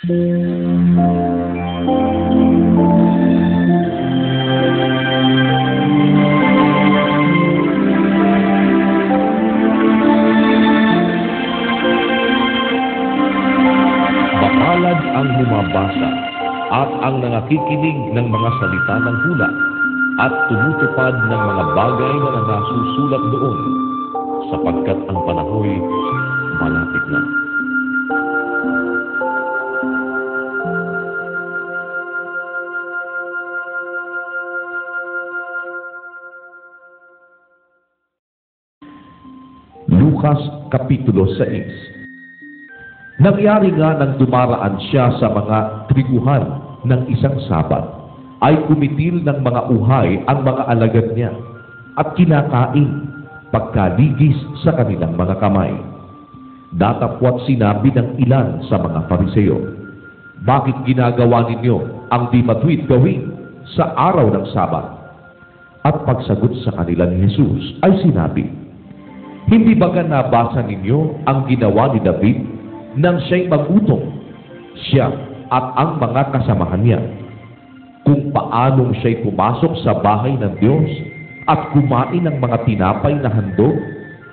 Mapalad ang bumabasa at ang nangakikinig ng mga salita ng hula at tumutupad ng mga bagay na nasusulat doon, sapagkat ang panahoy malapit na. Lukas Kapitulo 6. Nangyari nga nang dumaraan siya sa mga triguhan ng isang Sabat, ay kumitil ng mga uhay ang mga alagad niya at kinakain pagkaligis sa kanilang mga kamay. Datapwat sinabi ng ilan sa mga Fariseo, "Bakit ginagawa ninyo ang di matuwid gawin sa araw ng Sabat?" At pagsagot sa kanila ni Jesus ay sinabi, "Hindi baga nabasa ninyo ang ginawa ni David nang siya'y magutom, siya at ang mga kasamahan niya, kung paanong siya'y pumasok sa bahay ng Diyos at kumain ng mga tinapay na handog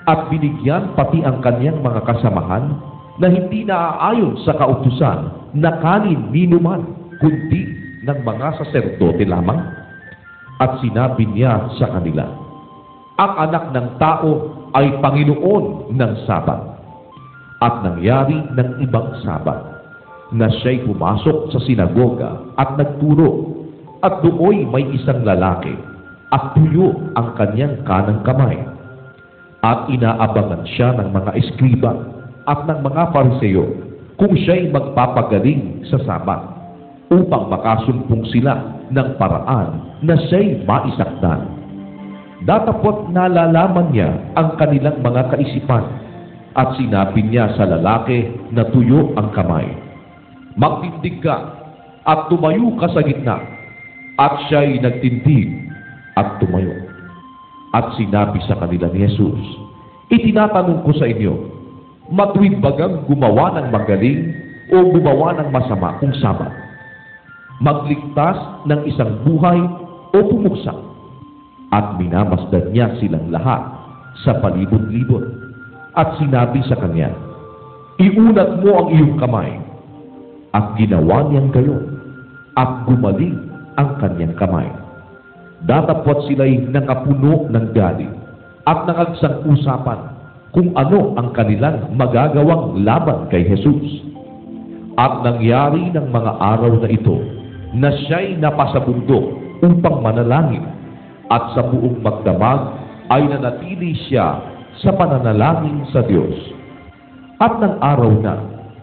at binigyan pati ang kanyang mga kasamahan na hindi naaayon sa kautusan na kanin ninuman, kundi ng mga saserdote lamang?" At sinabi niya sa kanila, "Ang anak ng tao ay Panginoon ng Sabat." At nangyari ng ibang Sabat na siya'y pumasok sa sinagoga at nagturo, at dooy may isang lalaki at tuyo ang kanyang kanang kamay. At inaabangan siya ng mga eskriba at ng mga Fariseo kung siya'y magpapagaling sa Sabat, upang makasumpong sila ng paraan na siya'y maisakdan. Datapot nalalaman niya ang kanilang mga kaisipan, at sinabi niya sa lalaki na tuyo ang kamay, "Magtindig ka at tumayo ka sa gitna." At siya'y nagtindig at tumayo. At sinabi sa kanila ni Jesus, "Itinatanong ko sa inyo, matuwid bagang gumawa ng magaling o gumawa ng masama kung Sabat? Magligtas ng isang buhay o pumuksa?" At minamasdan niya silang lahat sa palibot-libot. At sinabi sa kanya, "Iunat mo ang iyong kamay." At ginawa niyang gayon, at gumaling ang kanyang kamay. Datapwat sila'y nangapuno ng galit at nangagsang usapan kung ano ang kanilang magagawang laban kay Jesus. At nangyari ng mga araw na ito na siya'y napasabundok upang manalangin, at sa buong magdamag ay nanatili siya sa pananalangin sa Diyos. At ng araw na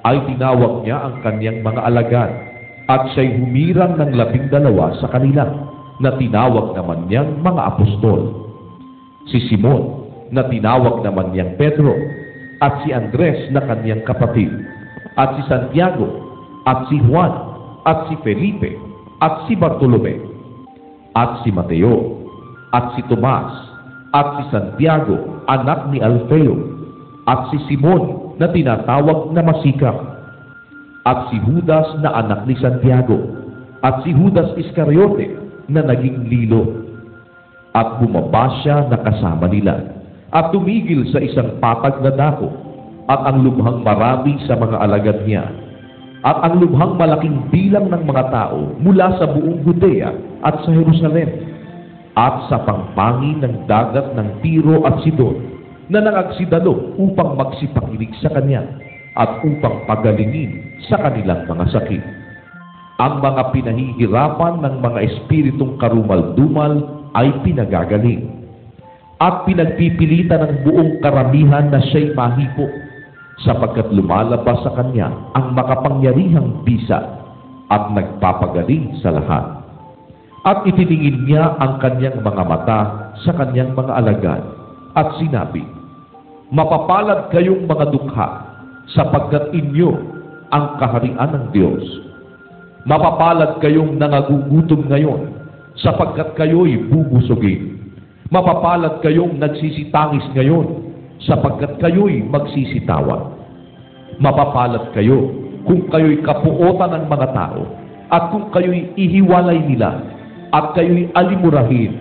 ay tinawag niya ang kanyang mga alagad, at siya'y humirang ng 12 sa kanila, na tinawag naman niyang mga apostol: si Simon, na tinawag naman niyang Pedro, at si Andres na kanyang kapatid, at si Santiago, at si Juan, at si Felipe, at si Bartolome, at si Mateo, at si Tomas, at si Santiago, anak ni Alfeo, at si Simon na tinatawag na Masikap, at si Judas na anak ni Santiago, at si Judas Iscariote na naging lilo. At bumaba siya na kasama nila, at tumigil sa isang patag na dako, at ang lubhang marami sa mga alagad niya, at ang lubhang malaking bilang ng mga tao mula sa buong Judea at sa Jerusalem, at sa pangpangin ng dagat ng Tiro at Sidon, na nangagsidalo upang magsipakinig sa kanya at upang pagalingin sa kanilang mga sakit. Ang mga pinahihirapan ng mga espiritong karumal-dumal ay pinagagaling, at pinagpipilitan ng buong karamihan na siya'y mahipo, sapagkat lumalabas sa kanya ang makapangyarihang bisa at nagpapagaling sa lahat. At itiningin niya ang kanyang mga mata sa kanyang mga alagad at sinabi, "Mapapalad kayong mga dukha, sapagkat inyo ang kaharian ng Diyos. Mapapalad kayong nangagugutom ngayon, sapagkat kayo'y bubusugin. Mapapalad kayong nagsisitangis ngayon, sapagkat kayo'y magsisitawan. Mapapalad kayo kung kayo'y kapuotan ng mga tao, at kung kayo'y ihiwalay nila, at kayo'y alimurahin,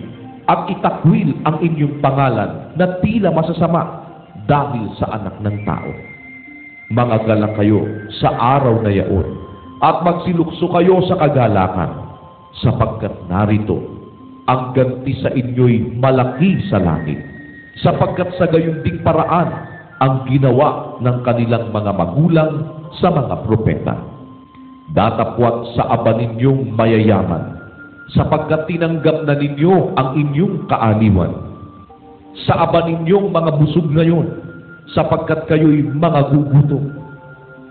at itakwil ang inyong pangalan na tila masasama dahil sa anak ng tao. Mangagalak kayo sa araw na yaon, at magsilukso kayo sa kagalakan, sapagkat narito, ang ganti sa inyo'y malaki sa langit, sapagkat sa gayon ding paraan ang ginawa ng kanilang mga magulang sa mga propeta. Datapwat sa aba ninyong mayayaman, sapagkat tinanggap na ninyo ang inyong kaaliwan. Sa aba ninyong mga busog ngayon, sapagkat kayo'y mga gugutom.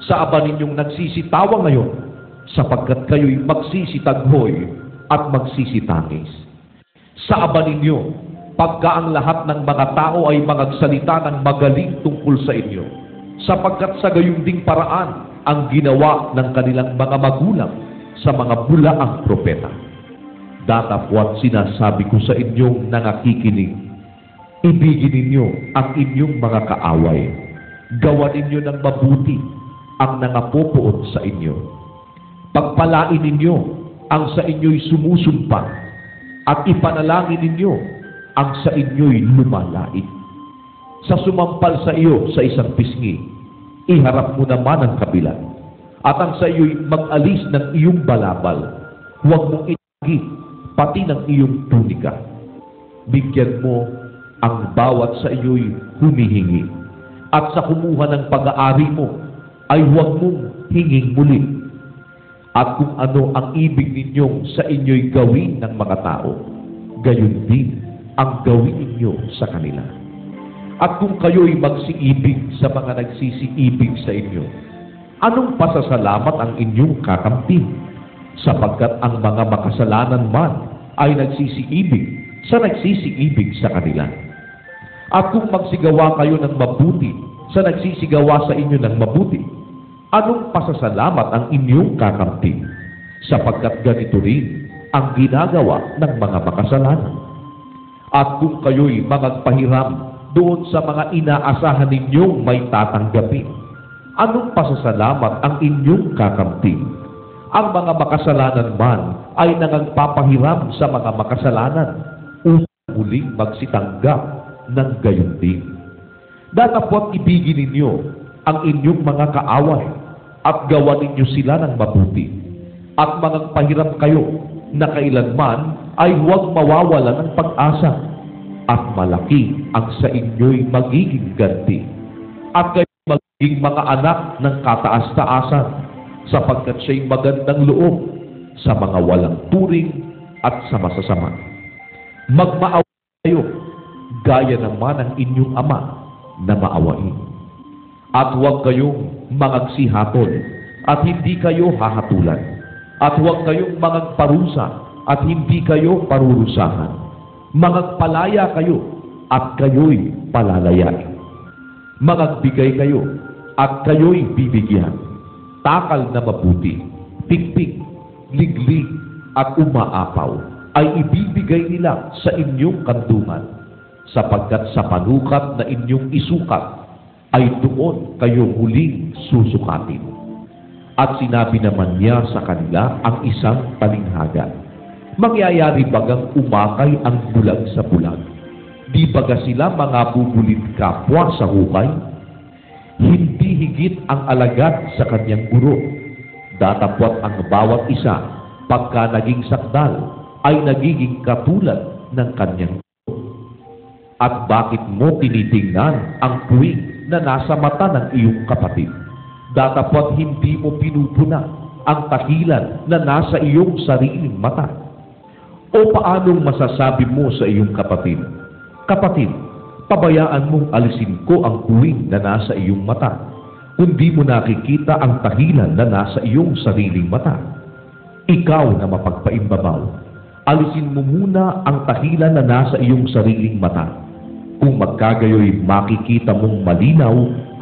Sa aba ninyong nagsisitawa ngayon, sapagkat kayo'y magsisitaghoy at magsisitangis. Sa aba ninyo, pagka ang lahat ng mga tao ay magsalita ng magaling tungkol sa inyo, sapagkat sa gayon ding paraan ang ginawa ng kanilang mga magulang sa mga bulaang propeta. Datapwat sinasabi ko sa inyong nangakikinig, ibigin ninyo ang inyong mga kaaway, gawa ninyo ng mabuti ang nangapopoon sa inyo. Pagpalain ninyo ang sa inyo'y sumusumpa, at ipanalangin ninyo ang sa inyo'y lumalait. Sa sumampal sa iyo sa isang pisngi, iharap mo naman ang kabila, at ang sa iyo'y mag-alis ng iyong balabal, huwag mong itagi pati ng iyong tunika. Bigyan mo ang bawat sa iyo'y humihingi, at sa kumuha ng pag-aari mo ay huwag mong hinging muli. At kung ano ang ibig ninyong sa inyo'y gawin ng mga tao, gayon din ang gawin ninyo sa kanila. At kung kayo'y magsiibig sa mga nagsisiibig sa inyo, anong pasasalamat ang inyong kakamtin? Sapagkat ang mga makasalanan man ay nagsisiibig sa nagsisiibig sa kanila. At kung magsigawa kayo ng mabuti sa nagsisigawa sa inyo ng mabuti, anong pasasalamat ang inyong kakamtin? Sapagkat ganito rin ang ginagawa ng mga makasalanan. At kung kayo'y magpahiram doon sa mga inaasahan ninyong may tatanggapin, anong pasasalamat ang inyong kakamtin? Ang mga makasalanan man ay nangagpapahiram sa mga makasalanan upang muling magsitanggap ng gayon din. Datapwat ibigin ninyo ang inyong mga kaaway, at gawa ninyo sila ng mabuti, at magpahiram kayo na kailanman ay huwag mawawala ng pag-asa, at malaki ang sa inyo'y magiging ganti, at kayo magiging mga anak ng kataas-taasan, sapagkat siya'y magandang loob sa mga walang turing at sa masasama. Magmaawa kayo, gaya naman ng inyong ama na maawain. At huwag kayong mangagsihapon, at hindi kayo hahatulan. At huwag kayong mangagparusa, at hindi kayo parurusahan. Mangagpalaya kayo, at kayo'y palalayain. Mangagbigay kayo, at kayo'y bibigyan. Takal na mabuti, pikpik, liglig, at umaapaw, ay ibibigay nila sa inyong kandungan, sapagkat sa panukat na inyong isukat, ay doon kayo muling susukatin. At sinabi naman niya sa kanila ang isang talinghaga, mangyayari bagang umakay ang bulag sa bulag? Di baga sila mga bubulit kapwa sa hukay? Hindi higit ang alagad sa kanyang guro. Datapwat ang bawat isa, pagka naging sakdal, ay nagiging katulad ng kanyang guro. At bakit mo tinitingnan ang puwing na nasa mata ng iyong kapatid? Datapwat hindi mo pinupuna ang takilan na nasa iyong sariling mata. O paanong masasabi mo sa iyong kapatid, kapatid, pabayaan mong alisin ko ang puwing na nasa iyong mata, kung di mo nakikita ang takilan na nasa iyong sariling mata? Ikaw na mapagpaimbabaw, alisin mo muna ang takilan na nasa iyong sariling mata, kung magkagayoy makikita mong malinaw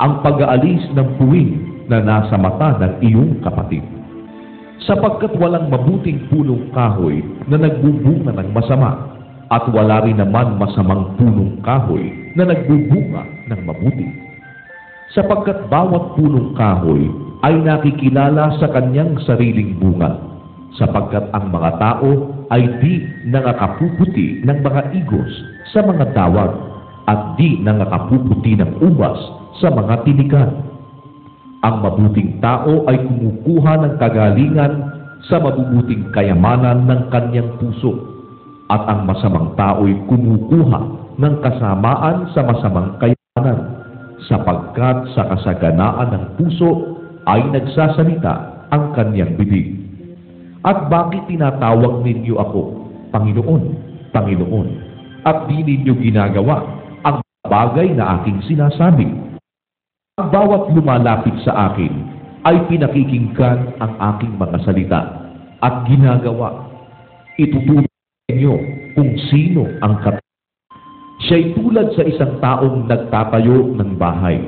ang pag-aalis ng puwing na nasa mata ng iyong kapatid. Sapagkat walang mabuting punong kahoy na nagbubunga ng masama, at wala rin naman masamang punong kahoy na nagbubunga ng mabuti. Sapagkat bawat punong kahoy ay nakikilala sa kanyang sariling bunga, sapagkat ang mga tao ay di nangakapuputi ng mga igos sa mga dawag at di nangakapuputi ng ubas sa mga tinikan. Ang mabuting tao ay kumukuha ng kagalingan sa mabubuting kayamanan ng kanyang puso, at ang masamang tao ay kumukuha ng kasamaan sa masamang kayamanan, sapagkat sa kasaganaan ng puso ay nagsasalita ang kanyang bibig. At bakit tinatawag ninyo ako, Panginoon, Panginoon, at di ninyo ginagawa ang bagay na aking sinasabi? Ang bawat lumalapit sa akin ay pinakikinggan ang aking mga salita at ginagawa. Ituturo ninyo kung sino ang Siya'y tulad sa isang taong nagtatayo ng bahay,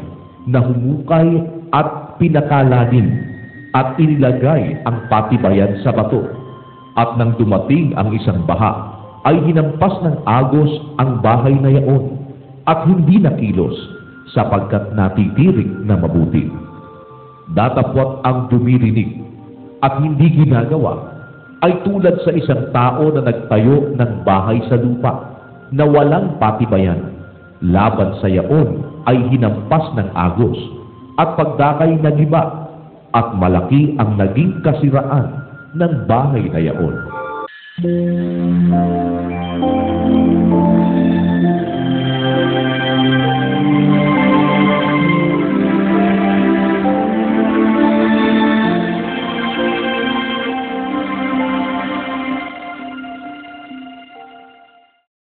na humukay at pinakalanin at inilagay ang patibayan sa bato. At nang dumating ang isang baha, ay hinampas ng agos ang bahay na yaon at hindi nakilos, sapagkat natitirik na mabuti. Datapwat ang dumirinig at hindi ginagawa ay tulad sa isang tao na nagtayo ng bahay sa lupa na walang patibayan. Laban sa yaon ay hinampas ng agos at pagdakay nagiba, at malaki ang naging kasiraan ng bahay na yaon.